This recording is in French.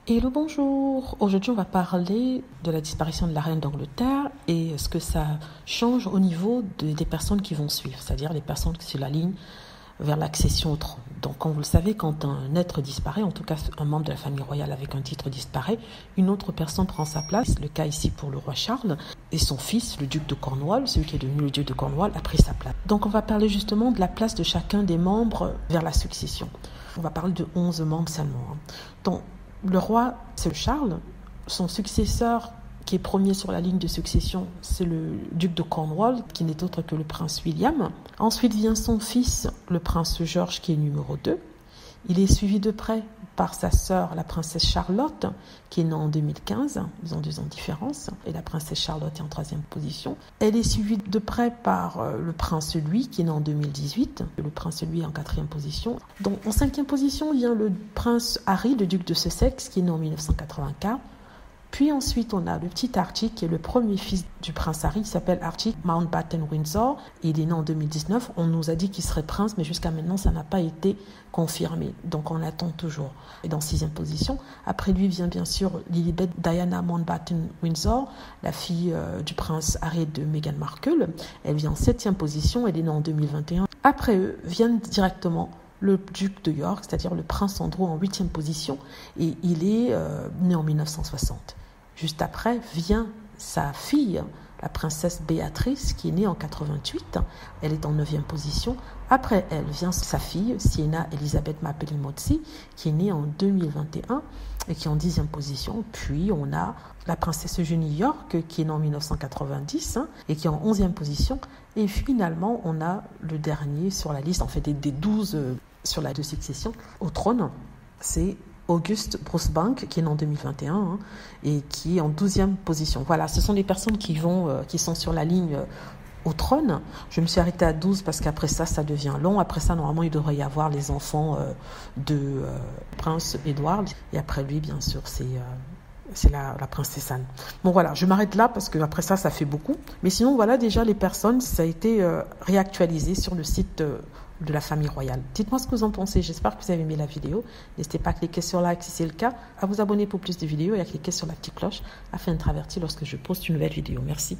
Hello, bonjour. Aujourd'hui, on va parler de la disparition de la reine d'Angleterre et ce que ça change au niveau des personnes qui vont suivre, c'est-à-dire les personnes sur la ligne vers l'accession au trône. Donc, comme vous le savez, quand un être disparaît, en tout cas un membre de la famille royale avec un titre disparaît, une autre personne prend sa place. Le cas ici pour le roi Charles et son fils, le duc de Cornwall, celui qui est devenu le duc de Cornwall, a pris sa place. Donc, on va parler justement de la place de chacun des membres vers la succession. On va parler de 11 membres seulement. Donc, le roi, c'est Charles. Son successeur, qui est premier sur la ligne de succession, c'est le duc de Cornwall, qui n'est autre que le prince William. Ensuite vient son fils, le prince George, qui est numéro 2. Il est suivi de près par sa sœur, la princesse Charlotte, qui est née en 2015. Ils ont 2 ans de différence. Et la princesse Charlotte est en 3e position. Elle est suivie de près par le prince Louis, qui est né en 2018. Le prince Louis est en 4e position. Donc, en 5e position vient le prince Harry, le duc de Sussex, qui est né en 1984. Puis ensuite, on a le petit Archie, qui est le premier fils du prince Harry. Il s'appelle Archie Mountbatten-Windsor. Il est né en 2019. On nous a dit qu'il serait prince, mais jusqu'à maintenant, ça n'a pas été confirmé. Donc, on attend toujours. Et dans 6e position. Après lui vient bien sûr Lilibet Diana Mountbatten-Windsor, la fille du prince Harry et de Meghan Markle. Elle vient en 7e position. Elle est née en 2021. Après eux viennent directement le duc de York, c'est-à-dire le prince Andrew en 8e position. Et il est né en 1960. Juste après vient sa fille, la princesse Béatrice, qui est née en 88. Elle est en 9e position. Après elle vient sa fille, Sienna Elizabeth Mapelli-Mozzi, qui est née en 2021 et qui est en 10e position. Puis on a la princesse Eugénie York, qui est née en 1990 et qui est en 11e position. Et finalement, on a le dernier sur la liste, en fait, des 12 sur la de succession au trône, c'est Auguste Bruce-Bank, qui est né en 2021 et qui est en 12e position. Voilà, ce sont les personnes qui sont sur la ligne au trône. Je me suis arrêtée à 12 parce qu'après ça devient long. Après ça, normalement, il devrait y avoir les enfants de Prince Edward. Et après lui, bien sûr, c'est la princesse Anne. Bon voilà, je m'arrête là parce que après ça fait beaucoup. Mais sinon, voilà déjà les personnes, ça a été réactualisé sur le site de la famille royale. Dites-moi ce que vous en pensez. J'espère que vous avez aimé la vidéo. N'hésitez pas à cliquer sur like si c'est le cas, à vous abonner pour plus de vidéos et à cliquer sur la petite cloche afin d'être averti lorsque je poste une nouvelle vidéo. Merci.